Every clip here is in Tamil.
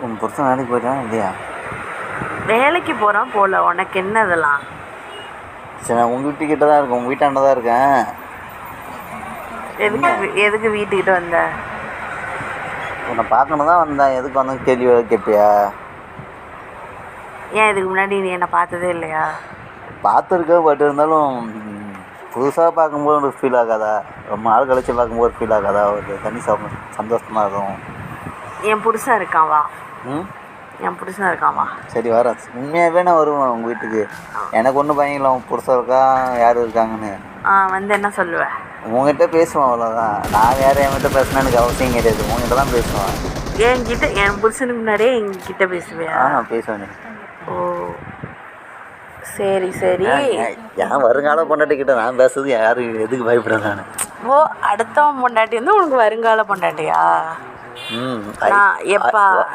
உன் புருஷன் வேலைக்கு போயிட்டான் இல்லையா? வேலைக்கு போகிறான் போல, உனக்கு என்ன இதெல்லாம்? சரி, நான் உங்கள் வீட்டுக்கிட்ட தான் இருக்கேன், உங்கள் வீட்டாண்ட தான் இருக்கேன். எதுக்கு வீட்டுக்கிட்ட வந்த? உன்னை பார்க்கணும் தான் வந்தேன். எதுக்கு வந்து கேள்வி கேட்பியா? ஏன் இதுக்கு முன்னாடி நீ என்னை பார்த்ததே இல்லையா? பார்த்துருக்க, பட் இருந்தாலும் புதுசாக பார்க்கும்போது ஒரு ஃபீல் ஆகாதா? ரொம்ப நாள் கழிச்சு பார்க்கும்போது ஒரு ஃபீல் ஆகாதா? ஒரு தனி சந்தோஷமாக இருக்கும். என் புருஷன் இருக்கான் வா. ம், என் புருஷன் இருக்கான் வா. சரி வரேன். உண்மையாகவே நான் வருவேன் உங்கள் வீட்டுக்கு. எனக்கு ஒன்றும் பயங்கல, உன் புருஷன் இருக்கா யார் இருக்காங்கன்னு. வந்து என்ன சொல்லுவேன்? உங்ககிட்ட பேசுவேன், அவ்வளோதான். நான் வேறு என்கிட்ட பேசினா எனக்கு அவசியம் கிடையாது, உங்ககிட்ட தான் பேசுவேன். என்கிட்ட என் புருஷனுக்கு முன்னாடியே என்கிட்ட பேசுவியா? நான் பேசுவேன். ஓ சரி சரி. ஏன் வருங்கால பொண்டாட்டிக்கிட்ட நான் பேசுறது யாரு எதுக்கு பயப்படுறேன் நான்? ஓ, அடுத்தவன் பொண்டாட்டி வந்து உனக்கு வருங்கால பொண்டாட்டியா?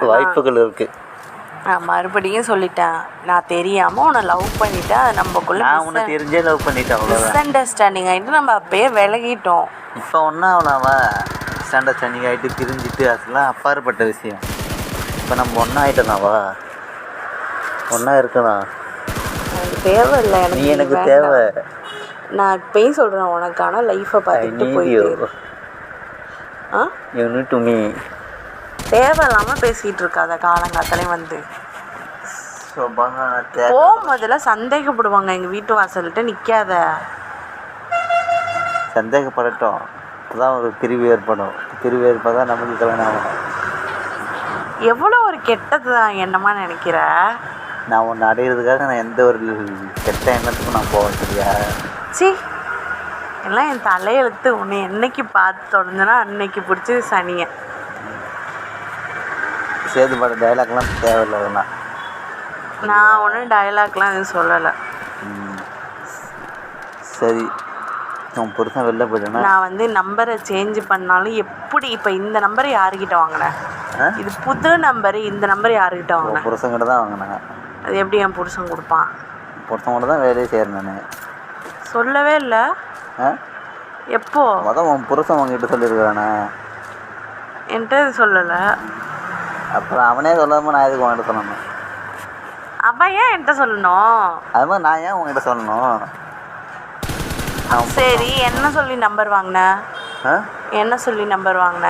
வாய்ப்புகள் இருக்கு. நான் மறுபடியும் சொல்லிட்டேன், நான் தெரியாமல் உன்னை லவ் பண்ணிட்டேன். அது நம்மக்குள்ள நான் உன்னை தெரிஞ்சே லவ் பண்ணிட்டேன், மிஸ் அண்டர்ஸ்டாண்டிங் ஆகிட்டு நம்ம அப்பயே விலகிட்டோம். இப்போ ஒன்றா அவ்வளோவா மிஸ் அண்டர்ஸ்டாண்டிங் ஆகிட்டு பிரிஞ்சுட்டு அதெல்லாம் அப்பாற்பட்ட விஷயம். இப்போ நம்ம ஒன்றா ஆகிட்டோம்னாவா? ஒன்றா இருக்கலாம். எனக்கு தேவை இல்லை, நீ எனக்கு தேவை. நான் இப்பயும் சொல்கிறேன், உனக்கான லைஃப்பை பார்த்துட்டு போயிட்டு தேவையில்லாமல் பேசிகிட்டு இருக்காத காலங்காத்தாலையும் வந்து. போகும்போதுல சந்தேகப்படுவாங்க, எங்கள் வீட்டு வாசல்கிட்ட நிற்காத. சந்தேகப்படட்டும், அப்போதான் ஒரு பிரிவு ஏற்படும். பிரிவு ஏற்பதான் நமக்கு கல்யாணம் ஆகும். எவ்வளோ ஒரு கெட்டது தான் என்னமா நினைக்கிற? நான் ஒன்று அடையிறதுக்காக நான் எந்த ஒரு கெட்ட எண்ணத்துக்கும் நான் போவேன், சரியா? சி, எல்லாம் என் தலையெழுத்து. உன்னை என்னைக்கு பார்த்து தொடர்ந்தனா அன்னைக்கு பிடிச்சி சனியை. சேதுபாடு டைலாக்லாம் தேவையில்லை. நான் ஒன்றும் டைலாக்லாம் எதுவும் சொல்லலை. சரி, உன் புருஷன் வெளில போயிட்டேன்னா நான் வந்து நம்பரை சேஞ்ச் பண்ணாலும் எப்படி? இப்போ இந்த நம்பரை யாருக்கிட்ட வாங்கினேன்? இது புது நம்பரு. இந்த நம்பர் யாருக்கிட்ட வாங்கினேன்? புருஷங்கிட்ட தான் வாங்கினேன். அது எப்படி என் புருஷன் கொடுப்பான்? புருஷன் கூட தான் வேலையே செய்கிறேன் நான். சொல்லவே இல்லை. எப்போ? மொதல் உன் புருஷன் உங்ககிட்ட சொல்லியிருக்கிறானே, என்கிட்ட சொல்லலை. அப்புறம் அவனே சொல்லாமல் நான் எதுக்கு உங்ககிட்ட சொல்லணும்? அவன் ஏன் என்கிட்ட சொல்லணும்? அது மாதிரி நான் ஏன் உங்ககிட்ட சொல்லணும்? சரி, என்ன சொல்லி நம்பர் வாங்கின? என்ன சொல்லி நம்பர் வாங்கின?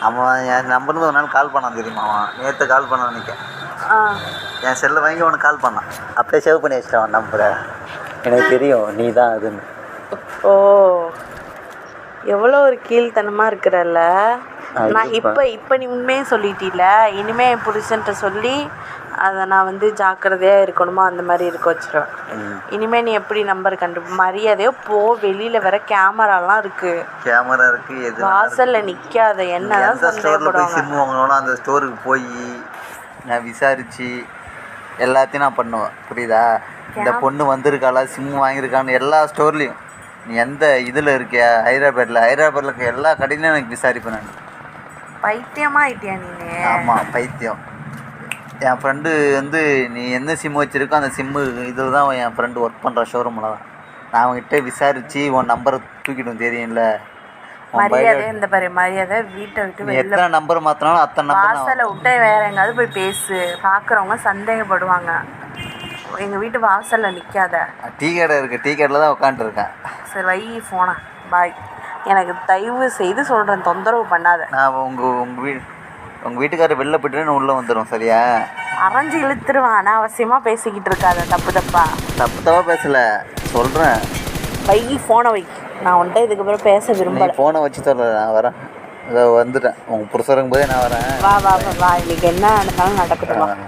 அவன் என் நம்பர்னு ஒரு நாள் கால் பண்ணான், தெரியுமா? அவன் நேற்று கால் பண்ண நினைக்கிறேன். என் செல்லை வாங்கி அவனுக்கு கால் பண்ணான். அப்படியே சேவ் பண்ணி வச்சிட்டான் அவன் நம்பரை. எனக்கு தெரியும் நீ தான் அதுன்னு. ஓ, எவ்வளோ ஒரு கீழ்த்தனமாக இருக்கிறல்ல. நான் இப்போ நீ உண்மையே சொல்லிட்டீல. இனிமேல் என் புருஷன்ட்ட சொல்லி அதை நான் வந்து ஜாக்கிரதையாக இருக்கணுமா அந்த மாதிரி இருக்க வச்சிருவேன். இனிமேல் நீ எப்படி நம்பர் மரியாதையோ போ. வெளியில் வேற கேமராலாம் இருக்குது. கேமரா இருக்குது, எது வாசலில் நிற்காத. என்னதான் சந்தேகப்படுவாங்க. சிம் வாங்கணும், அந்த ஸ்டோருக்கு போய் நான் விசாரித்து எல்லாத்தையும் நான் பண்ணுவேன், புரியுதா? இந்த பொண்ணு வந்திருக்காளா, சிம் வாங்கியிருக்கான்னு எல்லா ஸ்டோர்லேயும். நீ எந்த இதில் இருக்கியா? ஹைதராபாத்தில் இருக்க எல்லா கடையிலையும் எனக்கு விசாரிப்பேன் நான். பைத்தியமாக ஆயிட்டியா நீ? ஆமாம், பைத்தியம். என் ஃப்ரெண்டு வந்து நீ எந்த சிம்மு வச்சுருக்கோ அந்த சிம்மு இதில் தான் என் ஃப்ரெண்டு ஒர்க் பண்ணுற ஷோரூமில் தான். நான் அவங்ககிட்ட விசாரித்து உன் நம்பரை தூக்கிடும், தெரியும்ல? மரியாதை இந்த பாரு, மரியாதை வீட்டை விட்டு எத்தனை நம்பர் மாற்றினாலும் அத்தனை நம்பர். வாசலை விட்டு வேற எங்காவது போய் பேசு. பார்க்குறவங்க சந்தேகப்படுவாங்க. எங்கள் வீட்டு வாசலில் நிற்காத. டீ கடை இருக்குது, டீ கடையில் தான் உட்காந்துருக்கேன். சரி, வை ஃபோனை, பாய். எனக்கு தயவு செய்து சொல்கிறேன், தொந்தரவு பண்ணாத. நான் உங்கள் வீட்டுக்காரர் வெளில போய்ட்டுன்னு உள்ளே வந்துடும், சரியா? அரைஞ்சி இழுத்துருவான். அனாவசியமாக பேசிக்கிட்டு இருக்காத. தப்பாக பேசலை, சொல்கிறேன். வை ஃபோனை வை. நான் வந்துட்டு இதுக்கப்புறம் பேச விரும்பல. ஃபோனை வச்சு சொல்ல, நான் வரேன். இதோ வந்துட்டேன். உங்கள் புருஷருக்கும் போதே நான் வரேன். வா வா வா, இன்னைக்கு என்ன நடந்தாலும் நடக்கட்டும்.